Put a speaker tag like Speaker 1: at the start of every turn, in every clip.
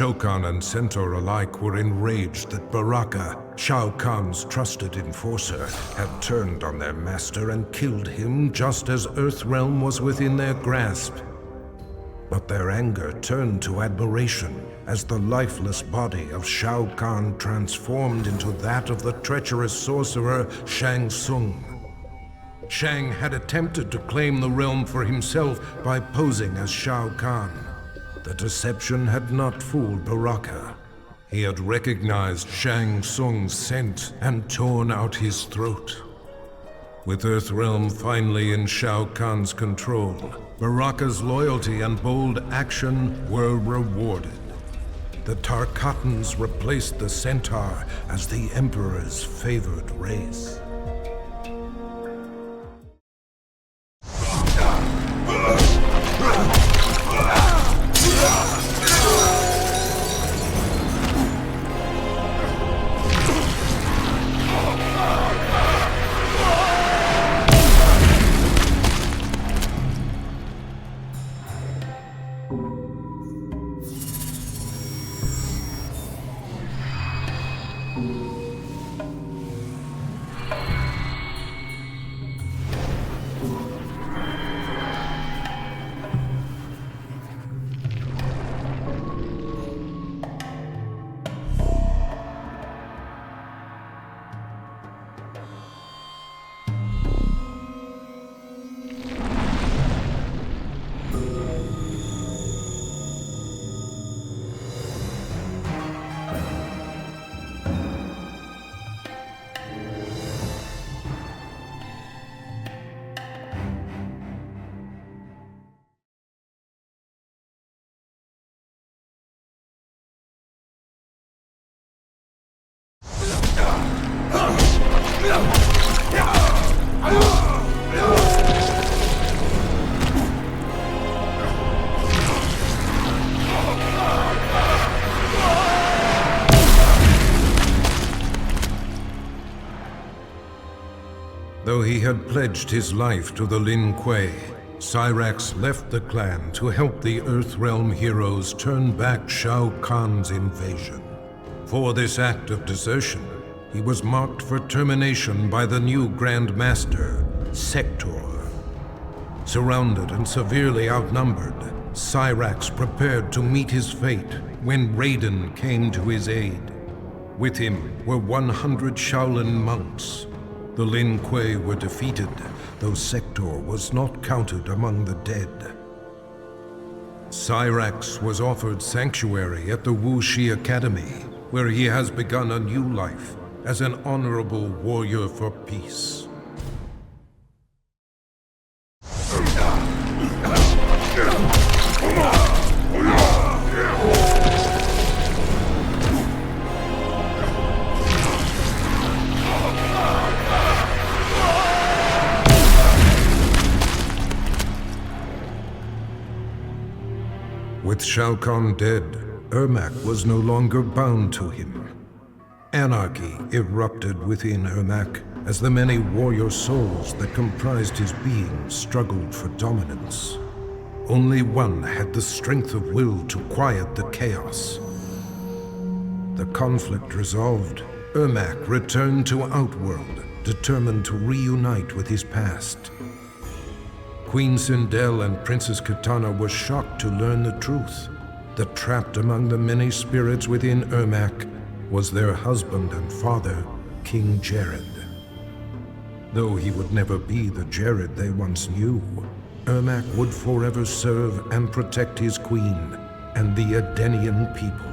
Speaker 1: Shokan and Centaur alike were enraged that Baraka, Shao Kahn's trusted enforcer, had turned on their master and killed him just as Earthrealm was within their grasp. But their anger turned to admiration as the lifeless body of Shao Kahn transformed into that of the treacherous sorcerer Shang Tsung. Shang had attempted to claim the realm for himself by posing as Shao Kahn. The deception had not fooled Baraka. He had recognized Shang Tsung's scent and torn out his throat. With Earthrealm finally in Shao Kahn's control, Baraka's loyalty and bold action were rewarded. The Tarkatans replaced the Centaur as the Emperor's favored race. Though he had pledged his life to the Lin Kuei, Cyrax left the clan to help the Earthrealm heroes turn back Shao Kahn's invasion. For this act of desertion, he was marked for termination by the new Grand Master, Sektor. Surrounded and severely outnumbered, Cyrax prepared to meet his fate when Raiden came to his aid. With him were 100 Shaolin monks. The Lin Kuei were defeated, though Sektor was not counted among the dead. Cyrax was offered sanctuary at the Wuxi Academy, where he has begun a new life as an honorable warrior for peace. With Shao Kahn dead, Ermac was no longer bound to him. Anarchy erupted within Ermac as the many warrior souls that comprised his being struggled for dominance. Only one had the strength of will to quiet the chaos. The conflict resolved, Ermac returned to Outworld, determined to reunite with his past. Queen Sindel and Princess Kitana were shocked to learn the truth, that trapped among the many spirits within Ermac was their husband and father, King Jared. Though he would never be the Jared they once knew, Ermac would forever serve and protect his queen and the Edenian people.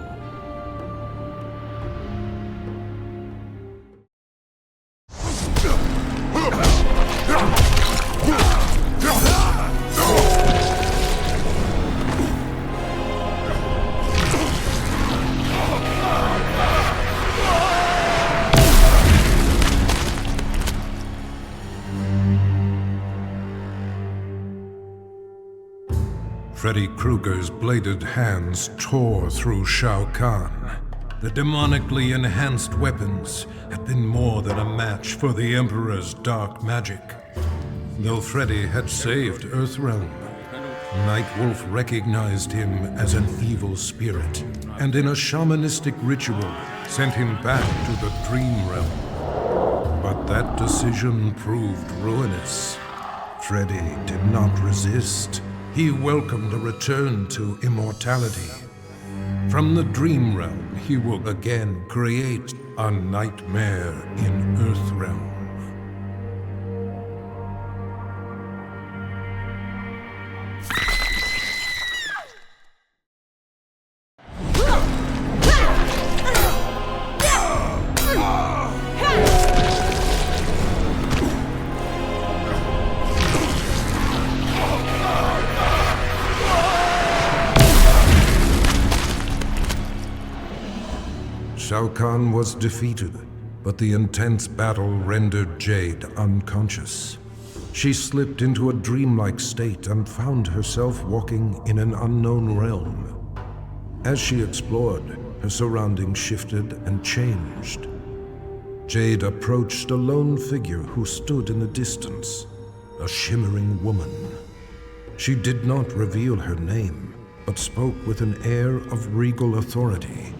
Speaker 1: Freddy Krueger's bladed hands tore through Shao Kahn. The demonically enhanced weapons had been more than a match for the Emperor's dark magic. Though Freddy had saved Earthrealm, Nightwolf recognized him as an evil spirit and in a shamanistic ritual sent him back to the dream realm. But that decision proved ruinous. Freddy did not resist. He welcomed a return to immortality. From the dream realm, he will again create a nightmare in Earthrealm. Shao Kahn was defeated, but the intense battle rendered Jade unconscious. She slipped into a dreamlike state and found herself walking in an unknown realm. As she explored, her surroundings shifted and changed. Jade approached a lone figure who stood in the distance, a shimmering woman. She did not reveal her name, but spoke with an air of regal authority.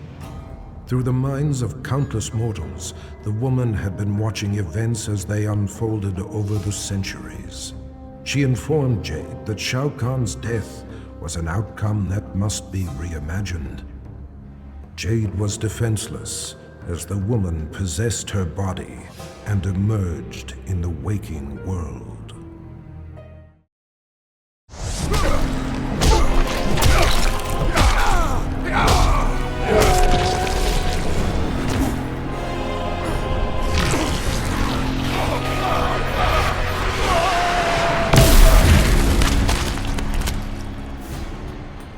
Speaker 1: Through the minds of countless mortals, the woman had been watching events as they unfolded over the centuries. She informed Jade that Shao Kahn's death was an outcome that must be reimagined. Jade was defenseless as the woman possessed her body and emerged in the waking world.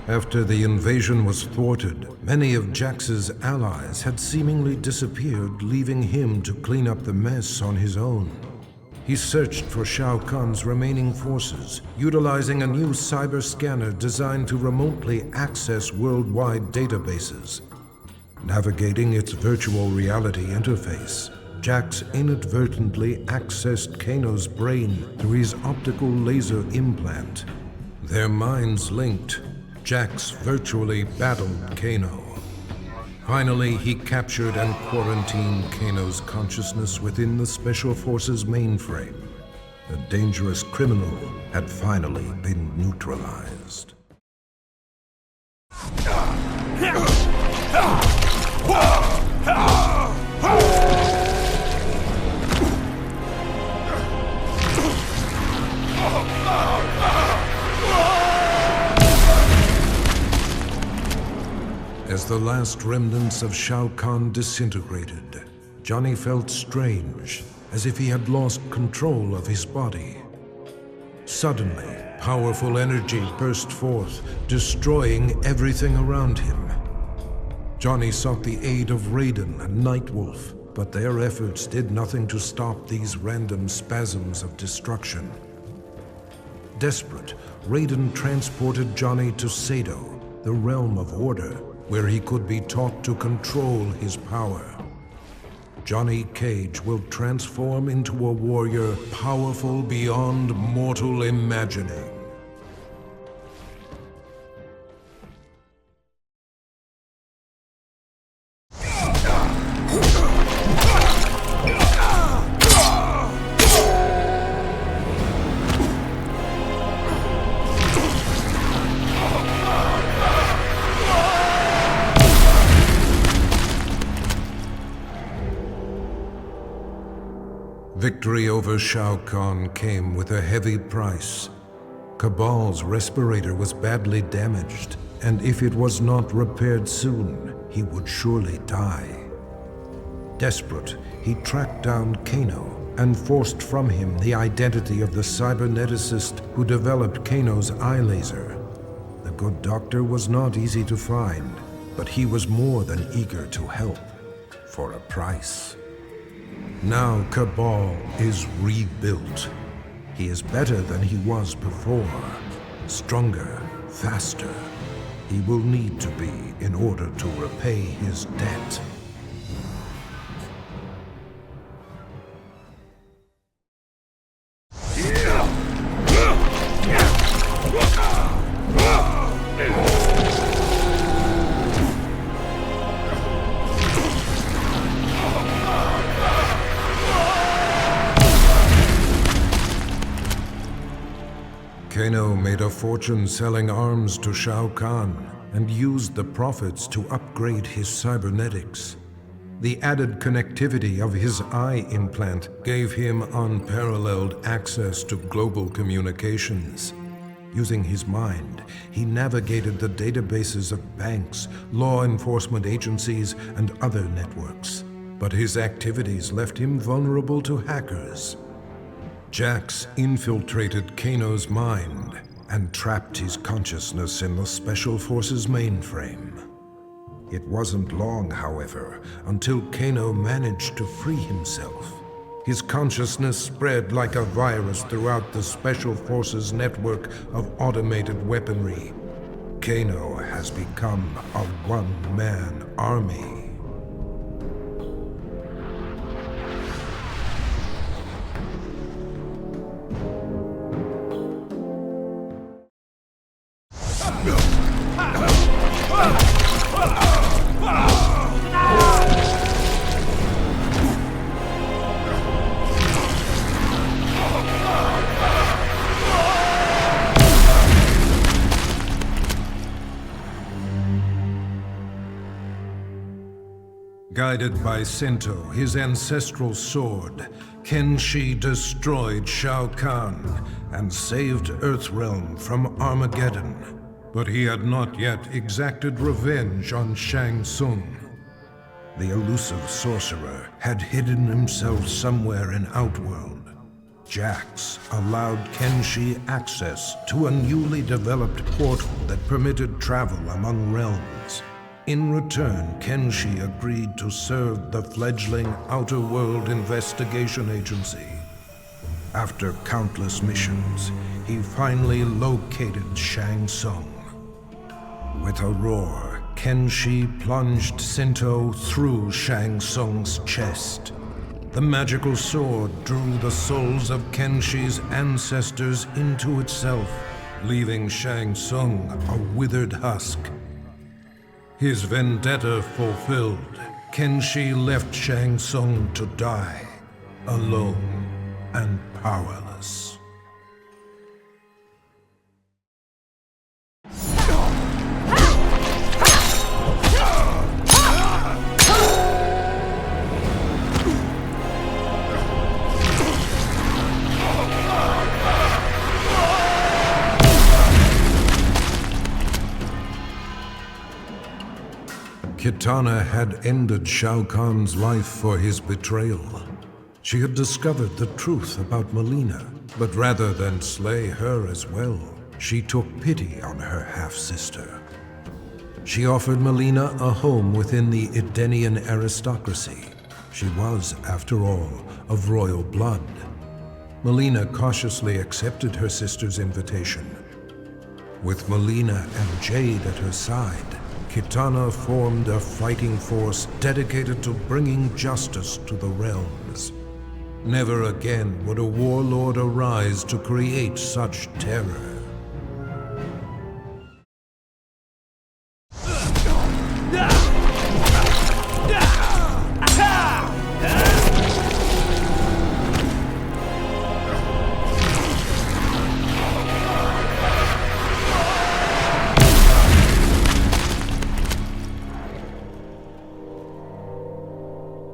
Speaker 1: After the invasion was thwarted, many of Jax's allies had seemingly disappeared, leaving him to clean up the mess on his own. He searched for Shao Kahn's remaining forces, utilizing a new cyber scanner designed to remotely access worldwide databases. Navigating its virtual reality interface, Jax inadvertently accessed Kano's brain through his optical laser implant. Their minds linked. Jax virtually battled Kano. Finally, he captured and quarantined Kano's consciousness within the Special Forces mainframe. The dangerous criminal had finally been neutralized. As the last remnants of Shao Kahn disintegrated, Johnny felt strange, as if he had lost control of his body. Suddenly, powerful energy burst forth, destroying everything around him. Johnny sought the aid of Raiden and Nightwolf, but their efforts did nothing to stop these random spasms of destruction. Desperate, Raiden transported Johnny to Sado, the realm of order, where he could be taught to control his power. Johnny Cage will transform into a warrior powerful beyond mortal imagining. Victory over Shao Kahn came with a heavy price. Kabal's respirator was badly damaged, and if it was not repaired soon, he would surely die. Desperate, he tracked down Kano and forced from him the identity of the cyberneticist who developed Kano's eye laser. The good doctor was not easy to find, but he was more than eager to help, for a price. Now Kabal is rebuilt. He is better than he was before. Stronger, faster. He will need to be in order to repay his debt. Kano made a fortune selling arms to Shao Kahn and used the profits to upgrade his cybernetics. The added connectivity of his eye implant gave him unparalleled access to global communications. Using his mind, he navigated the databases of banks, law enforcement agencies, and other networks. But his activities left him vulnerable to hackers. Jax infiltrated Kano's mind and trapped his consciousness in the Special Forces mainframe. It wasn't long, however, until Kano managed to free himself. His consciousness spread like a virus throughout the Special Forces network of automated weaponry. Kano has become a one-man army. Guided by Sento, his ancestral sword, Kenshi destroyed Shao Kahn and saved Earthrealm from Armageddon. But he had not yet exacted revenge on Shang Tsung. The elusive sorcerer had hidden himself somewhere in Outworld. Jax allowed Kenshi access to a newly developed portal that permitted travel among realms. In return, Kenshi agreed to serve the fledgling Outer World Investigation Agency. After countless missions, he finally located Shang Tsung. With a roar, Kenshi plunged Sento through Shang Tsung's chest. The magical sword drew the souls of Kenshi's ancestors into itself, leaving Shang Tsung a withered husk. His vendetta fulfilled, Kenshi left Shang Tsung to die, alone and powerless. Kitana had ended Shao Kahn's life for his betrayal. She had discovered the truth about Mileena, but rather than slay her as well, she took pity on her half-sister. She offered Mileena a home within the Edenian aristocracy. She was, after all, of royal blood. Mileena cautiously accepted her sister's invitation. With Mileena and Jade at her side, Kitana formed a fighting force dedicated to bringing justice to the realms. Never again would a warlord arise to create such terror.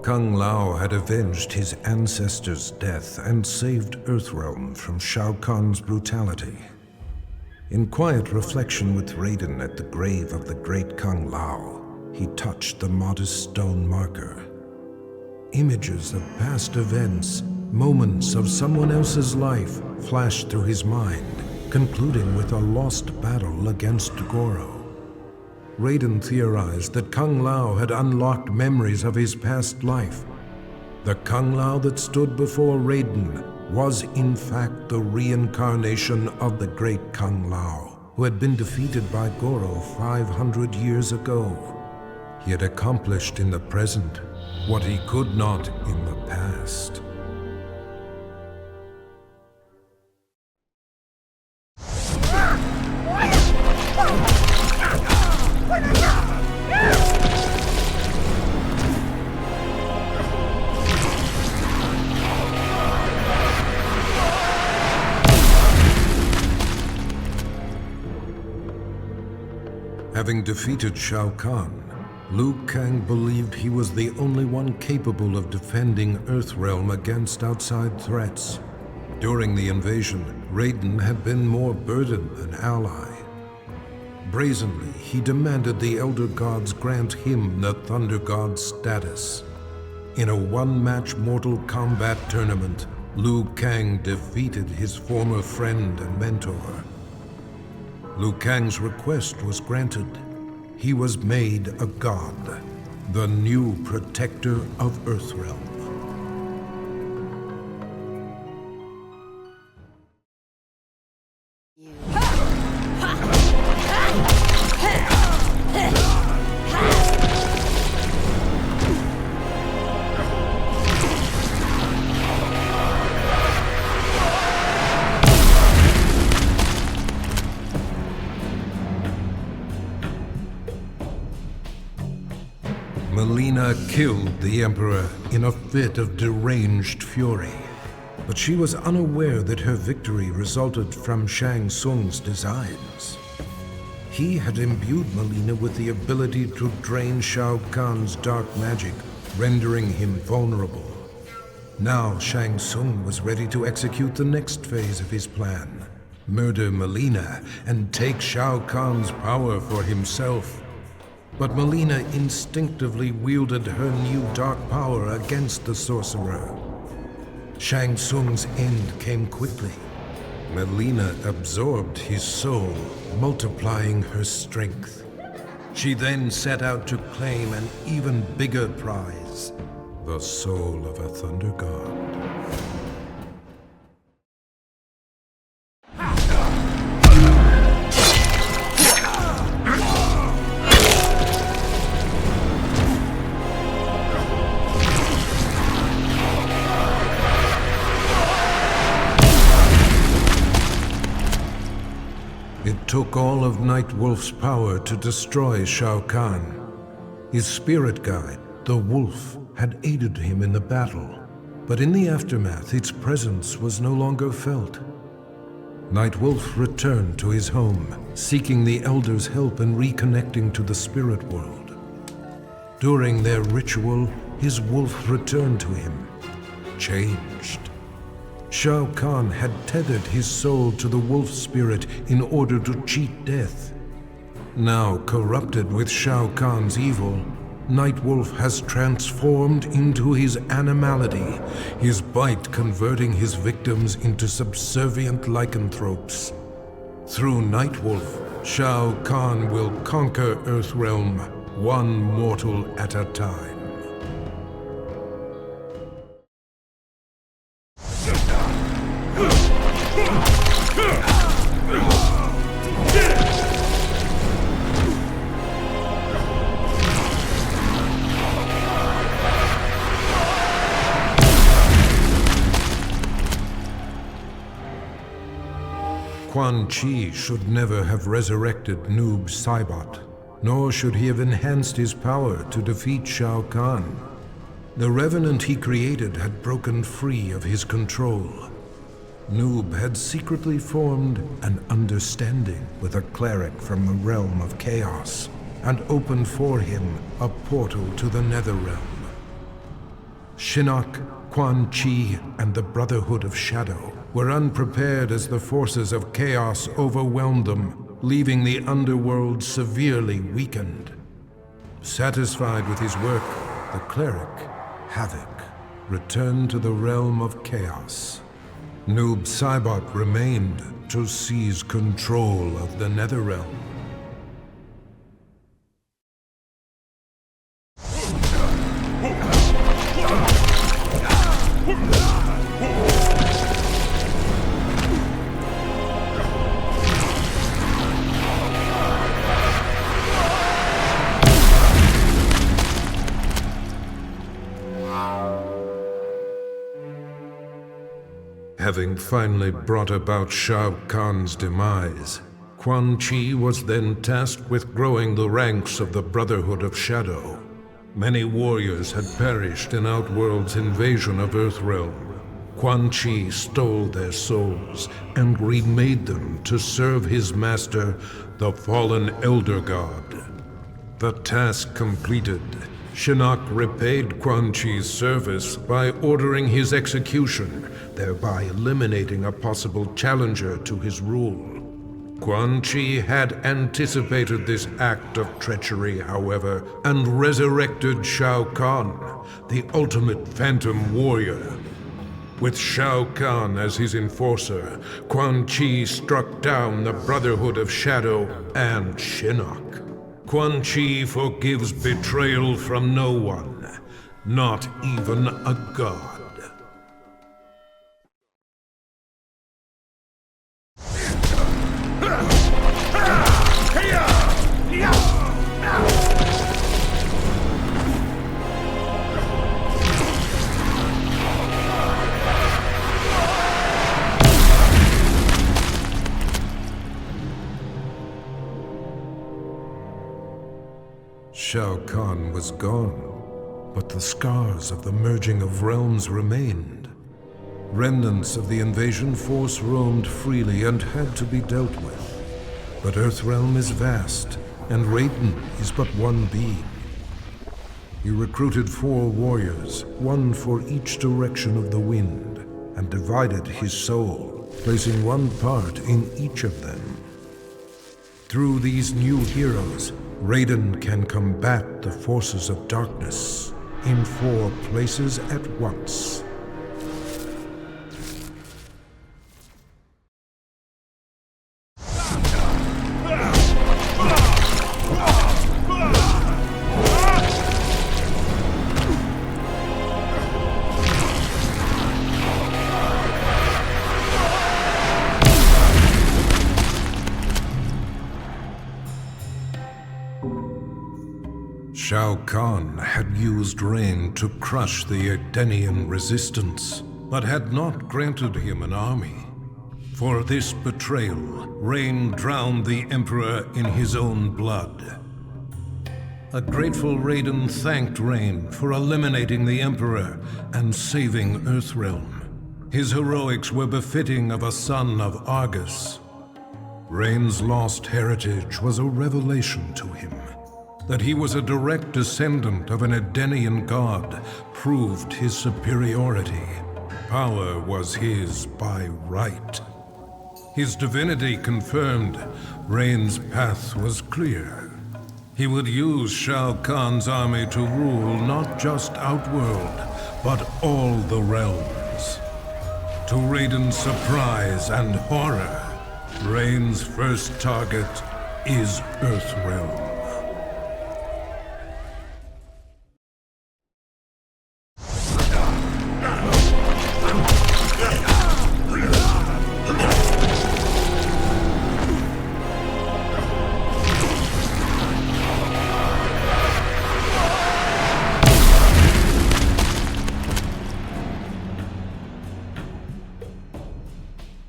Speaker 1: Kung Lao had avenged his ancestor's death and saved Earthrealm from Shao Kahn's brutality. In quiet reflection with Raiden at the grave of the great Kung Lao, he touched the modest stone marker. Images of past events, moments of someone else's life flashed through his mind, concluding with a lost battle against Goro. Raiden theorized that Kung Lao had unlocked memories of his past life. The Kung Lao that stood before Raiden was in fact the reincarnation of the great Kung Lao, who had been defeated by Goro 500 years ago. He had accomplished in the present what he could not in the past. Having defeated Shao Kahn, Liu Kang believed he was the only one capable of defending Earthrealm against outside threats. During the invasion, Raiden had been more burden than ally. Brazenly, he demanded the Elder Gods grant him the Thunder God status. In a one-match Mortal Kombat tournament, Liu Kang defeated his former friend and mentor. Liu Kang's request was granted. He was made a god, the new protector of Earthrealm. Mileena killed the Emperor in a fit of deranged fury, but she was unaware that her victory resulted from Shang Tsung's designs. He had imbued Mileena with the ability to drain Shao Kahn's dark magic, rendering him vulnerable. Now Shang Tsung was ready to execute the next phase of his plan, murder Mileena and take Shao Kahn's power for himself. But Mileena instinctively wielded her new dark power against the sorcerer. Shang Tsung's end came quickly. Mileena absorbed his soul, multiplying her strength. She then set out to claim an even bigger prize, the soul of a Thunder God. It took all of Nightwolf's power to destroy Shao Kahn. His spirit guide, the Wolf, had aided him in the battle, but in the aftermath its presence was no longer felt. Nightwolf returned to his home, seeking the Elder's help in reconnecting to the spirit world. During their ritual, his wolf returned to him, changed. Shao Kahn had tethered his soul to the wolf spirit in order to cheat death. Now corrupted with Shao Kahn's evil, Nightwolf has transformed into his animality, his bite converting his victims into subservient lycanthropes. Through Nightwolf, Shao Kahn will conquer Earthrealm, one mortal at a time. Quan Chi should never have resurrected Noob Saibot, nor should he have enhanced his power to defeat Shao Kahn. The revenant he created had broken free of his control. Noob had secretly formed an understanding with a cleric from the realm of chaos and opened for him a portal to the Netherrealm. Shinnok, Quan Chi, and the Brotherhood of Shadow were unprepared as the forces of chaos overwhelmed them, leaving the underworld severely weakened. Satisfied with his work, the cleric, Havoc, returned to the realm of chaos. Noob Saibot remained to seize control of the Netherrealm. Having finally brought about Shao Kahn's demise, Quan Chi was then tasked with growing the ranks of the Brotherhood of Shadow. Many warriors had perished in Outworld's invasion of Earthrealm. Quan Chi stole their souls and remade them to serve his master, the fallen Elder God. The task completed, Shinnok repaid Quan Chi's service by ordering his execution, thereby eliminating a possible challenger to his rule. Quan Chi had anticipated this act of treachery, however, and resurrected Shao Kahn, the ultimate phantom warrior. With Shao Kahn as his enforcer, Quan Chi struck down the Brotherhood of Shadow and Shinnok. Quan Chi forgives betrayal from no one, not even a god. Shao Kahn was gone, but the scars of the merging of realms remained. Remnants of the invasion force roamed freely and had to be dealt with. But Earthrealm is vast, and Raiden is but one being. He recruited 4 warriors, one for each direction of the wind, and divided his soul, placing one part in each of them. Through these new heroes, Raiden can combat the forces of darkness in 4 places at once. Shao Kahn had used Rain to crush the Edenian resistance, but had not granted him an army. For this betrayal, Rain drowned the Emperor in his own blood. A grateful Raiden thanked Rain for eliminating the Emperor and saving Earthrealm. His heroics were befitting of a son of Argus. Rain's lost heritage was a revelation to him. That he was a direct descendant of an Edenian god proved his superiority. Power was his by right. His divinity confirmed, Rain's path was clear. He would use Shao Kahn's army to rule not just Outworld, but all the realms. To Raiden's surprise and horror, Rain's first target is Earthrealm.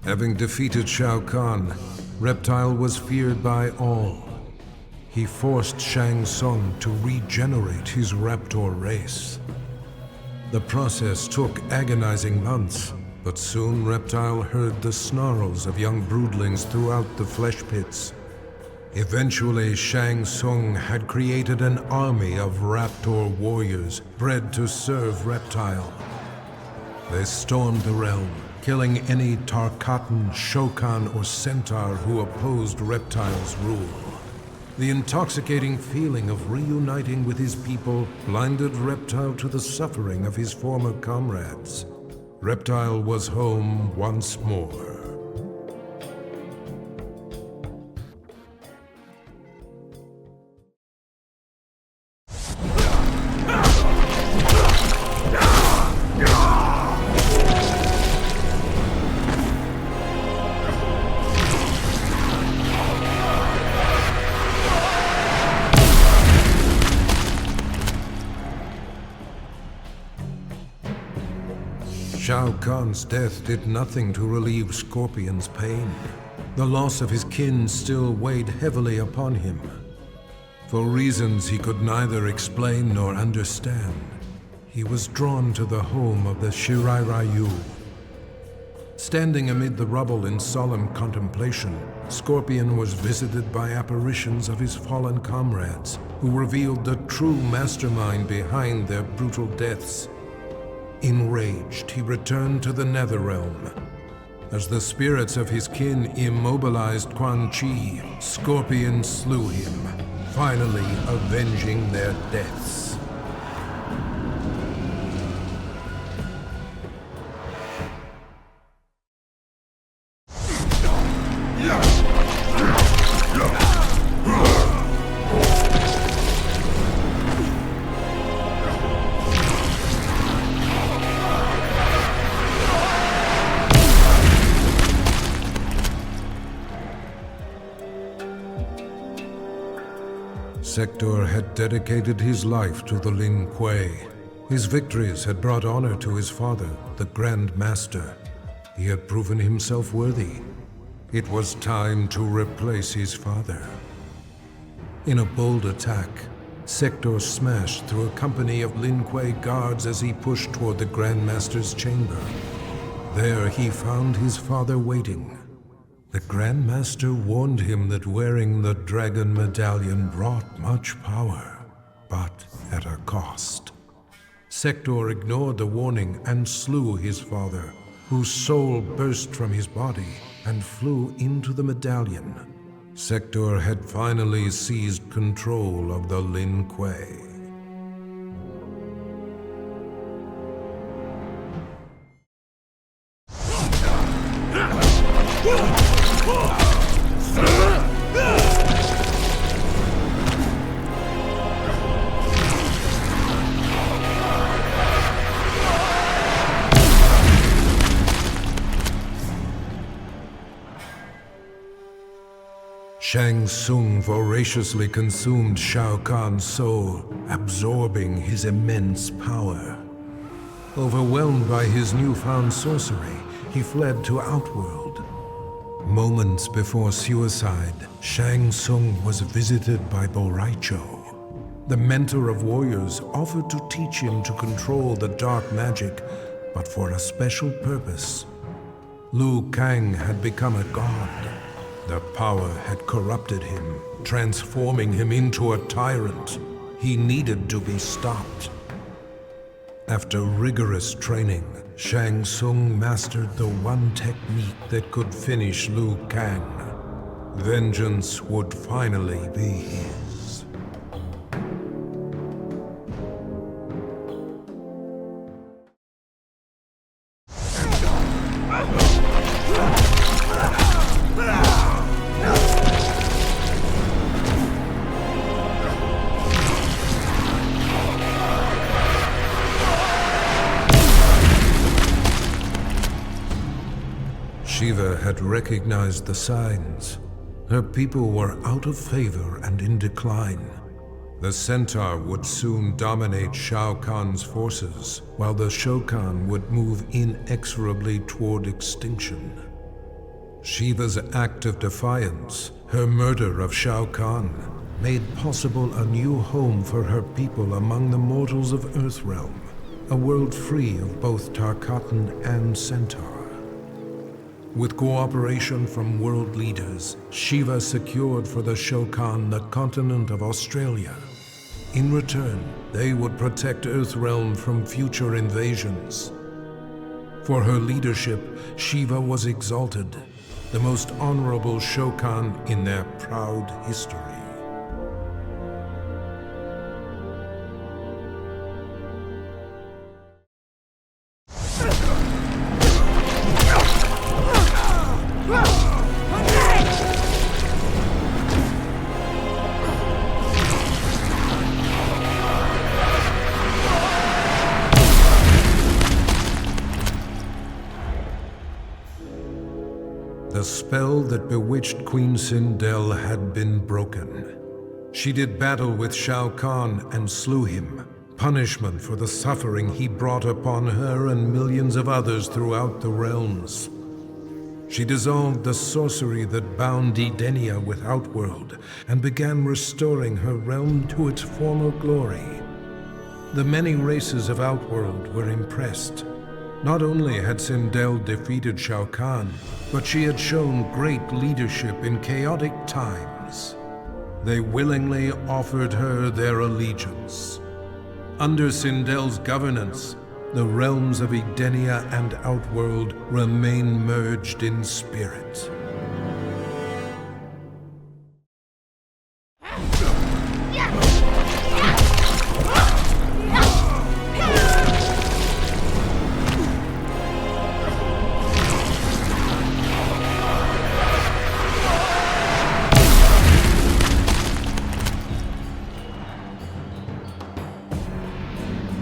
Speaker 1: Having defeated Shao Kahn, Reptile was feared by all. He forced Shang Tsung to regenerate his Raptor race. The process took agonizing months, but soon Reptile heard the snarls of young broodlings throughout the flesh pits. Eventually, Shang Tsung had created an army of Raptor warriors bred to serve Reptile. They stormed the realm, killing any Tarkatan, Shokan, or Centaur who opposed Reptile's rule. The intoxicating feeling of reuniting with his people blinded Reptile to the suffering of his former comrades. Reptile was home once more. Shao Kahn's death did nothing to relieve Scorpion's pain. The loss of his kin still weighed heavily upon him. For reasons he could neither explain nor understand, he was drawn to the home of the Shirai Ryu, Standing amid the rubble in solemn contemplation, Scorpion was visited by apparitions of his fallen comrades, who revealed the true mastermind behind their brutal deaths. Enraged, he returned to the Netherrealm. As the spirits of his kin immobilized Quan Chi, Scorpion slew him, finally avenging their deaths. Sektor had dedicated his life to the Lin Kuei. His victories had brought honor to his father, the Grand Master. He had proven himself worthy. It was time to replace his father. In a bold attack, Sektor smashed through a company of Lin Kuei guards as he pushed toward the Grand Master's chamber. There he found his father waiting. The Grand Master warned him that wearing the Dragon Medallion brought much power, but at a cost. Sektor ignored the warning and slew his father, whose soul burst from his body and flew into the medallion. Sektor had finally seized control of the Lin Kuei. Shang Tsung voraciously consumed Shao Kahn's soul, absorbing his immense power. Overwhelmed by his newfound sorcery, he fled to Outworld. Moments before suicide, Shang Tsung was visited by Boraicho. The mentor of warriors offered to teach him to control the dark magic, but for a special purpose. Liu Kang had become a god. The power had corrupted him, transforming him into a tyrant. He needed to be stopped. After rigorous training, Shang Tsung mastered the one technique that could finish Liu Kang. Vengeance would finally be his. Sheeva had recognized the signs. Her people were out of favor and in decline. The Centaur would soon dominate Shao Kahn's forces, while the Shokan would move inexorably toward extinction. Sheeva's act of defiance, her murder of Shao Kahn, made possible a new home for her people among the mortals of Earthrealm, a world free of both Tarkatan and Centaur. With cooperation from world leaders, Sheeva secured for the Shokan the continent of Australia. In return, they would protect Earthrealm from future invasions. For her leadership, Sheeva was exalted, the most honorable Shokan in their proud history. The spell that bewitched Queen Sindel had been broken. She did battle with Shao Kahn and slew him, punishment for the suffering he brought upon her and millions of others throughout the realms. She dissolved the sorcery that bound Edenia with Outworld and began restoring her realm to its former glory. The many races of Outworld were impressed. Not only had Sindel defeated Shao Kahn, but she had shown great leadership in chaotic times. They willingly offered her their allegiance. Under Sindel's governance, the realms of Edenia and Outworld remain merged in spirit.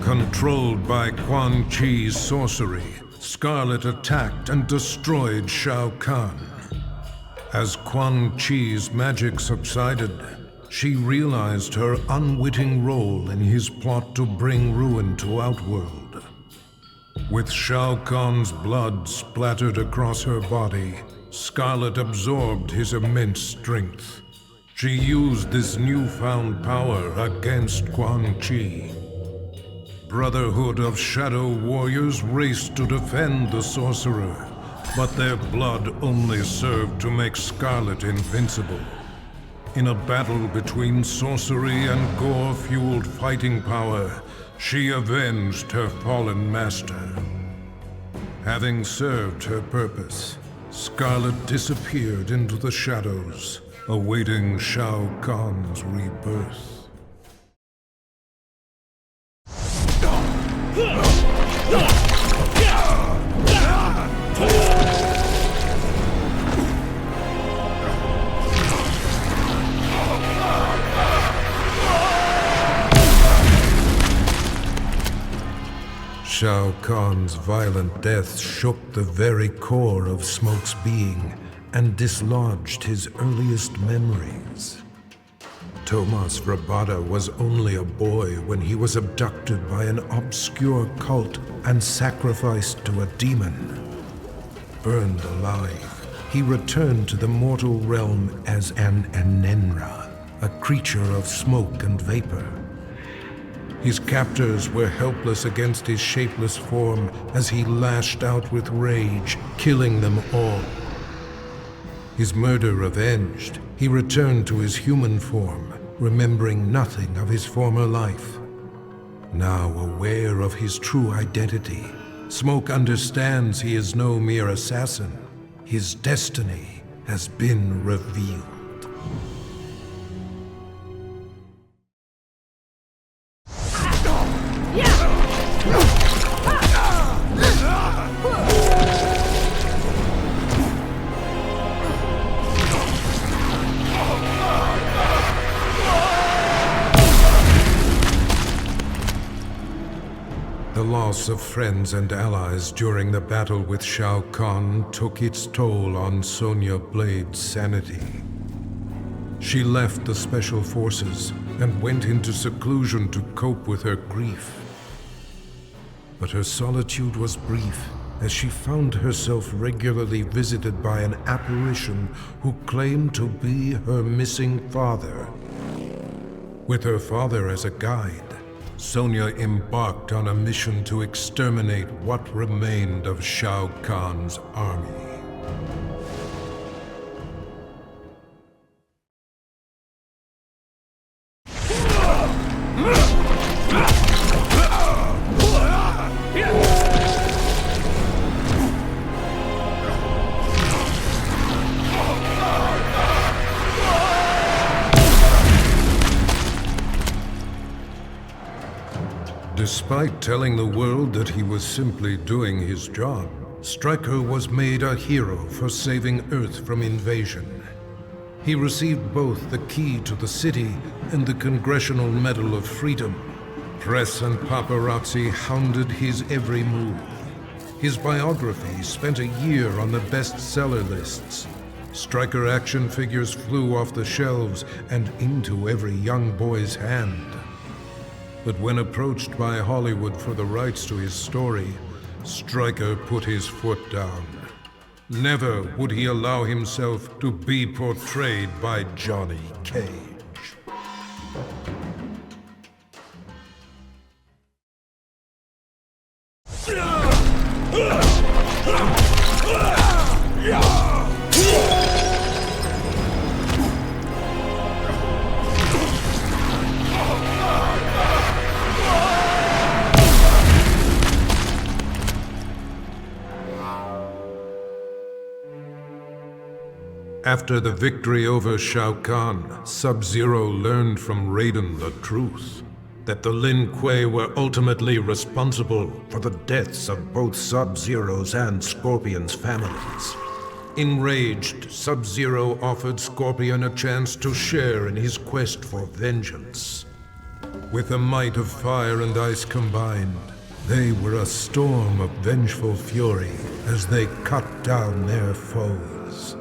Speaker 1: Controlled by Quan Chi's sorcery, Skarlet attacked and destroyed Shao Kahn. As Quan Chi's magic subsided, she realized her unwitting role in his plot to bring ruin to Outworld. With Shao Kahn's blood splattered across her body, Skarlet absorbed his immense strength. She used this newfound power against Quan Chi. Brotherhood of Shadow Warriors raced to defend the sorcerer, but their blood only served to make Skarlet invincible. In a battle between sorcery and gore-fueled fighting power, she avenged her fallen master. Having served her purpose, Skarlet disappeared into the shadows, awaiting Shao Kahn's rebirth. Shao Kahn's violent death shook the very core of Smoke's being and dislodged his earliest memories. Tomas Rabada was only a boy when he was abducted by an obscure cult and sacrificed to a demon. Burned alive, he returned to the mortal realm as an Anenra, a creature of smoke and vapor. His captors were helpless against his shapeless form as he lashed out with rage, killing them all. His murder avenged, he returned to his human form, remembering nothing of his former life. Now aware of his true identity, Smoke understands he is no mere assassin. His destiny has been revealed. The loss of friends and allies during the battle with Shao Kahn took its toll on Sonya Blade's sanity. She left the Special Forces and went into seclusion to cope with her grief. But her solitude was brief, as she found herself regularly visited by an apparition who claimed to be her missing father. With her father as a guide, Sonya embarked on a mission to exterminate what remained of Shao Kahn's army. Despite telling the world that he was simply doing his job, Stryker was made a hero for saving Earth from invasion. He received both the key to the city and the Congressional Medal of Freedom. Press and paparazzi hounded his every move. His biography spent a year on the bestseller lists. Stryker action figures flew off the shelves and into every young boy's hand. But when approached by Hollywood for the rights to his story, Stryker put his foot down. Never would he allow himself to be portrayed by Johnny Cage. After the victory over Shao Kahn, Sub-Zero learned from Raiden the truth, that the Lin Kuei were ultimately responsible for the deaths of both Sub-Zero's and Scorpion's families. Enraged, Sub-Zero offered Scorpion a chance to share in his quest for vengeance. With the might of fire and ice combined, they were a storm of vengeful fury as they cut down their foes.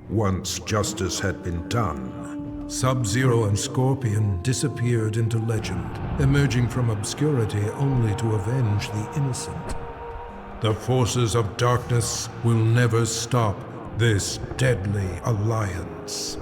Speaker 1: Once justice had been done, Sub-Zero and Scorpion disappeared into legend, emerging from obscurity only to avenge the innocent. The forces of darkness will never stop this deadly alliance.